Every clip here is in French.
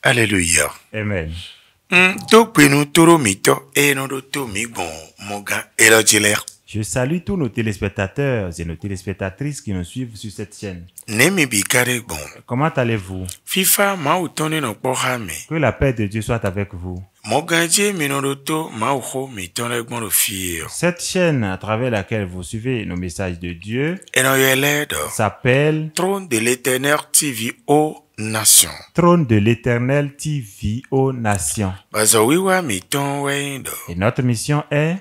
Alléluia. Amen. Je salue tous nos téléspectateurs et nos téléspectatrices qui nous suivent sur cette chaîne. Comment allez-vous? Que la paix de Dieu soit avec vous. Cette chaîne à travers laquelle vous suivez nos messages de Dieu s'appelle Trône de l'Éternel TV aux Nations. Trône de l'Éternel TV aux Nations. Et notre mission est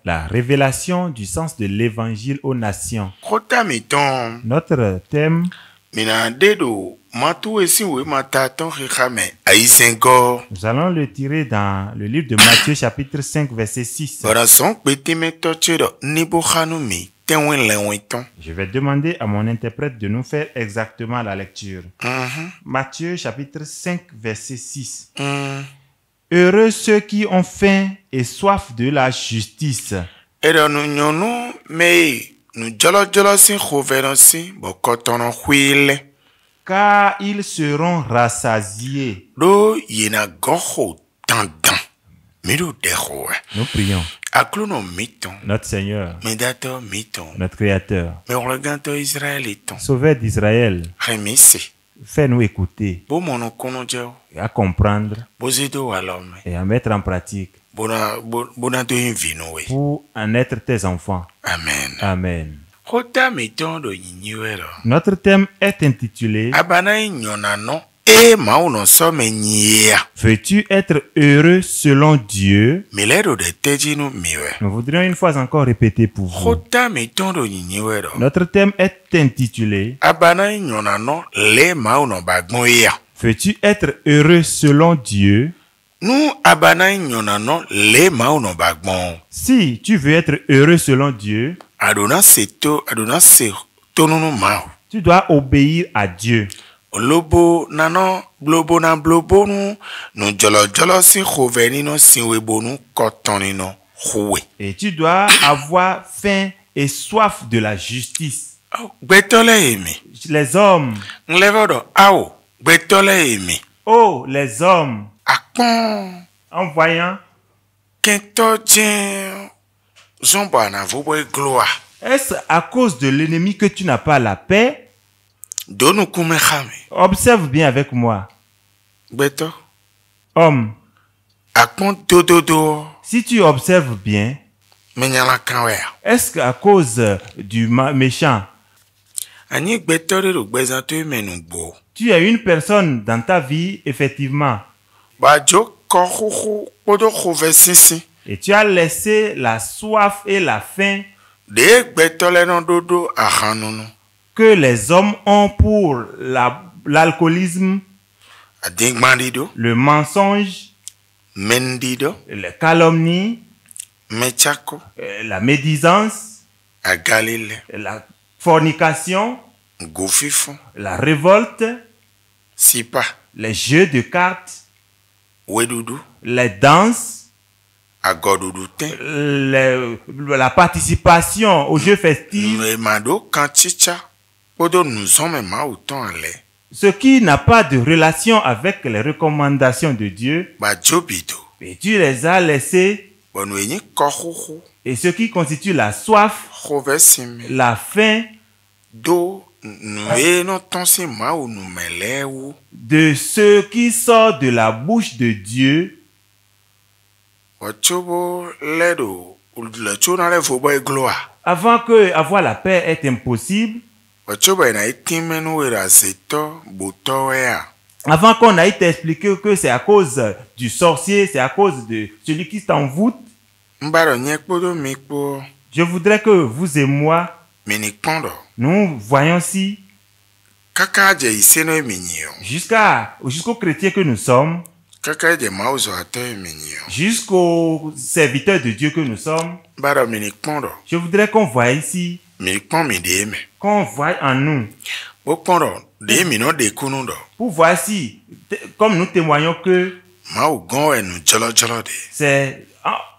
la révélation du sens de l'évangile aux nations. Notre thème nous allons le tirer dans le livre de Matthieu chapitre 5 verset 6. Je vais demander à mon interprète de nous faire exactement la lecture. Matthieu chapitre 5 verset 6. Heureux ceux qui ont faim et soif de la justice. Car ils seront rassasiés. Nous prions. Notre Seigneur, notre Créateur, Sauveur d'Israël, fais-nous écouter et à comprendre et à mettre en pratique pour en être tes enfants. Amen. Amen. Notre thème est intitulé Veux-tu être heureux selon Dieu? Nous voudrions une fois encore répéter pour vous. Notre thème est intitulé Veux-tu être heureux selon Dieu? Si tu veux être heureux selon Dieu, tu dois obéir à Dieu. Et tu dois avoir faim et soif de la justice. Les hommes. Oh, les hommes. En voyant. Est-ce à cause de l'ennemi que tu n'as pas la paix? Observe bien avec moi. Homme. Si tu observes bien, est-ce qu'à cause du méchant, tu as une personne dans ta vie, effectivement, et tu as laissé la soif et la faim que les hommes ont pour l'alcoolisme, le mensonge, la calomnie, la médisance, la fornication, la révolte, les jeux de cartes, les danses, la participation aux jeux festifs, ce qui n'a pas de relation avec les recommandations de Dieu, et tu les as laissés, et ce qui constitue la soif, la faim, de ce qui sort de la bouche de Dieu, avant que avoir la paix est impossible, avant qu'on aille t'expliquer que c'est à cause du sorcier, c'est à cause de celui qui t'envoûte, je voudrais que vous et moi, nous voyons si, jusqu'aux chrétiens que nous sommes, jusqu'aux serviteurs de Dieu que nous sommes, je voudrais qu'on voie ici mi kpɔn mi de me. qu'on voit en nous, Wo kpɔn dɔ de mi nɔ de kunu dɔ. pour voir si, comme nous témoignons que Mawu gɔn ɛnu jɔlɔjɔlɔ de. c'est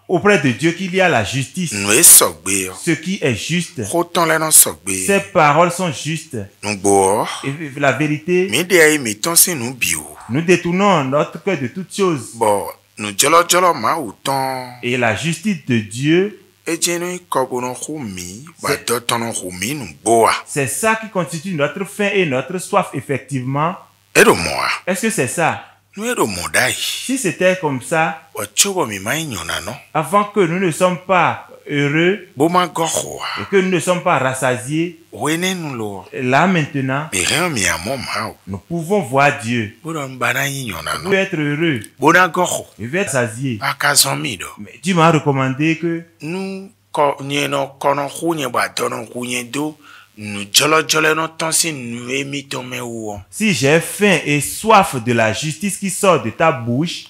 auprès de Dieu qu'il y a la justice, Nu esɔgbe yɔ. ce qui est juste. Xɔtɔn lɛ nɔ sɔgbe. Ces paroles sont justes. Nugbo. Et la vérité, Mi de ayi mi tɔn si nu bi o. nous détournons notre cœur de toutes choses. Bɔn nu jɔlɔjɔlɔ Mawu tɔn. Et la justice de Dieu, Edzenu kɔbo nɔ xɔ mi. Gbadɔ tɔn nɔ xɔ mi nugboa. c'est ça qui constitue notre faim et notre soif, effectivement. Eɖo mɔa. Est-ce que c'est ça? Nu eɖo mɔ da yi. Si c'était comme ça, Wɔtso bɔ mi ma yi nyɔna nɔ. avant que nous ne sommes pas heureux Bo ma gɔ xɔa. et que nous ne sommes pas rassasiés, Woe ne nu lo. là maintenant, Mi hɛn mi amɔ Mawu. nous pouvons voir Dieu. Bo dɔ ba na yi nyɔna Vous nɔ. être heureux, Bo na gɔ xɔ. et être rassasié. Aka zɔn mi dɔ. Mais Dieu m'a recommandé que Nu kɔ nye nɔ kɔnɔ hu nye gbadɔ nɔ hu nye do. Nu jɔlɔjɔlɔ nɔ tɔn si nu emi tɔn mɛ wɔ. si j'ai faim et soif de la justice qui sort de ta bouche,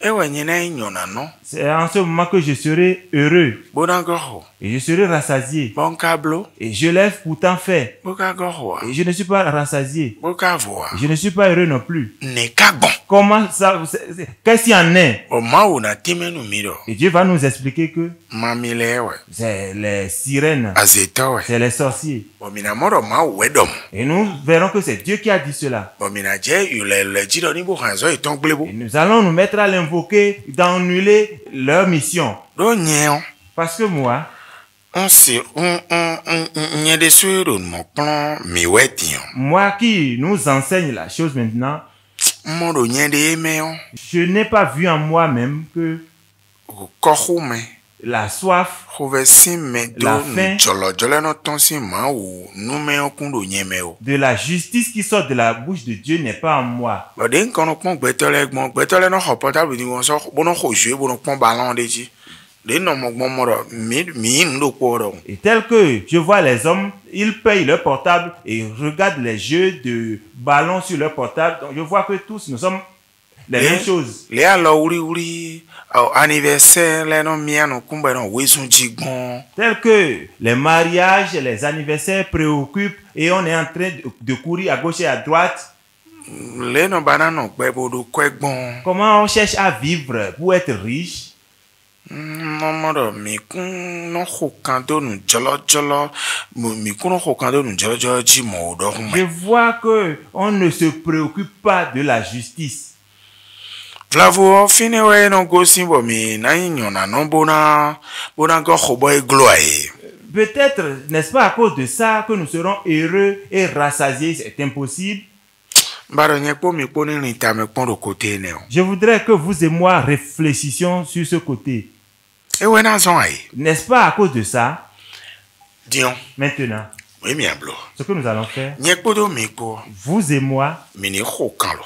Ewɔ nye na yi nyɔna nɔ. c'est en ce moment que je serai heureux Bo na gɔ xɔ. et je serai rassasié. Bo ka blo. Et je l'ai pourtant fait Bo ka gɔ xɔa. et je ne suis pas rassasié. Bo ka vɔa. Je ne suis pas heureux non plus. Ne ka gbɔn. Comment ça, qu'est-ce qu'il y en est? O Mawu na teme nu mi dɔ. Et Dieu va nous expliquer que Ma mi lɛ wɛ. c'est les sirènes, Azetɔ wɛ. c'est les sorciers. Bɔn mina mɔ dɔ Mawu wɛ dɔm. Et nous verrons que c'est Dieu qui a dit cela. Bɔn mina jɛ yulɛ dzi dɔ ni bo hàn zɔ yi tɔn gble bo. Et nous allons nous mettre à l'invoquer, d'annuler leur mission. Do nye o. Parce que moi, On si nye de so yoro mɔ kplɔn mi wɛ ti o. moi qui nous enseigne la chose maintenant, Mɔ do nye de mɛ o. je n'ai pas vu en moi-même que O kɔxu mɛ. la soif, Xɔvɛ si mɛ do La nu faim. jɔlɔjɔlɔ nɔ tɔn si Mawu numɛ o kun do nye mɛ o. de la justice qui sort de la bouche de Dieu n'est pas en moi. Bɔn nkɔnɔ kpɔn gbɛtɔ lɛ gbɔn gbɛtɔ lɛ nɔ xɔ pɔtable ni wɔn sɔ bo nɔ xɔ zue bo nɔ kpɔn ballon de dzi. De nɔ mɔ gbɔn mɔ dɔ mi nu do kpɔ dɔ. Et tel que je vois les hommes, ils payent leur portable et regardent les jeux de ballon sur leur portable. Donc je vois que tous nous sommes les mêmes choses. Le alɔ wuriwuri anniversaire lɛ nɔ mia nɔ kunbɛ nɔ wesun dzi gbɔn. Tel que les mariages, les anniversaires préoccupent et on est en train de courir à gauche et à droite. Le nɔ bana nɔ gbɛ bo do kɔɛ gbɔn. Comment on cherche à vivre pour être riche? Mɔmɔ dɔ mi kun nɔ xɔ kan do nu jɔlɔjɔlɔ mi kun nɔ xɔ kan do nu jɔlɔjɔlɔ dzi mɔ o dɔ kun Je mɛ. vois que on ne se préoccupe pas de la justice. Vlavo fine wɛ nɔ gosi bɔ mi na yi nyɔna nɔ bona gɔ xɔ bɔ eglo aye. Peut-être, n'est-ce pas à cause de ça que nous serons heureux et rassasiés? C'est impossible. Ba dɔ nye kpɔ mi kpɔ ne rin ta mɛ kpɔn do kote ne o. Je voudrais que vous et moi réfléchissions sur ce côté. Ewɛ na zɔn aye. N'est-ce pas à cause de ça? Diɔn Maintenant, o ye mi ablo. ce que nous allons faire, Nye kpɔ do mi kpɔ vous et moi, mi ni xɔ kan lɔ.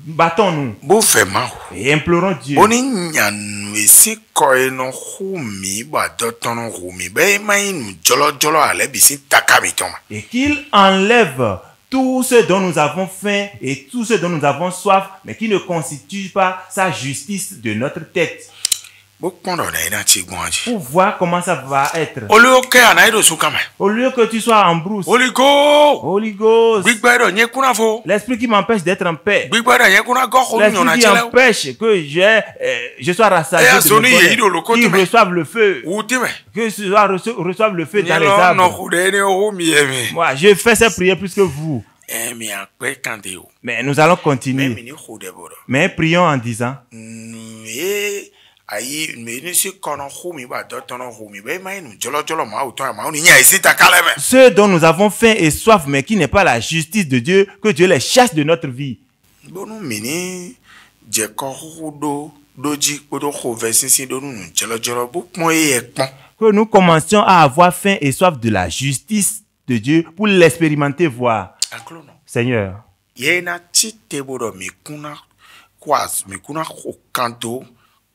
battons-nous Bo fɛ ma o. et implorons Dieu Bo ni nyanu esi kɔ ye nɔ xɔ mi ba dɔ tɔn nɔ xɔ mi bɛ ma yi nu jɔlɔjɔlɔ ale bi si taka mi tɔn ma. et qu'il enlève tout ce dont nous avons faim et tout ce dont nous avons soif, mais qui ne constitue pas sa justice de notre tête. Bo kpɔn dɔ na yi na ti gbɔn dzi. Pour voir comment ça va être. Olu o kɛ ana yi do su kama. Au lieu que tu sois en brousse, Holy Ghost. Holy Ghost, Gbígbẹ́ dọ̀ nye kuna fo. l'esprit qui m'empêche d'être en paix, Gbígbẹ́ dọ̀ nye kuna gɔ xɔ l'esprit nyɔna qui tsi lɛ. empêche que je sois rassasié Eh, de Sony, mes il y a eu le bonheurs, côté, qu'ils mais- reçoivent le feu, Wu ti mɛ. que je reçoive le feu dans les Nye lɔ nɔ arbres. xɔ ɖe ne o mi yɛ mi. Moi, je fais ces prières plus que vous, Mi akpɛ kan de o. mais nous allons Mɛ continuer. mi ni xɔ ɖe bɔ dɔ. Mais prions en disant, Nu ye ayi mi ni si kɔnɔ xɔ mi ba dɔ tɔnɔ xɔ mi bɛ ma yi nu jɔlɔjɔlɔ ma o tɔn ya ma o ni nya esi ta kalɛ mɛ. ceux dont nous avons faim et soif, mais qui n'est pas la justice de Dieu, que Dieu les chasse de notre vie. Bonu mi ni jɛ kɔ xɔ do dzi kpodo xɔ vɛ sisi do nu jɔlɔjɔlɔ bo kpɔn ye yɛ kpɔn. Que nous commencions à avoir faim et soif de la justice de Dieu pour l'expérimenter, voir. Aklo nɔ. Seigneur, Ye na ti te bo dɔ mi kuna xɔ kan do.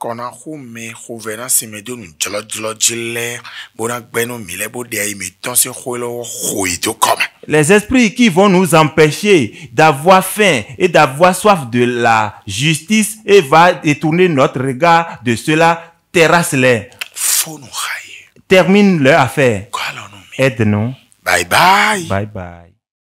Kɔna xɔ me xɔ vɛ na si me do nu jɔlɔjɔlɔ dzi lɛ bona gbɛnu mi lɛ bo de ayi mi tɔn si xɔ lɛ xɔ yi to kɔmɛ. les esprits qui vont nous empêcher d'avoir faim et d'avoir soif de la justice et va détourner notre regard de cela, terrasse-les, Fo nu xa ye termine leur affaire. kɔ alɔ nu mi Aide-nous. Bye bye. Bye bye.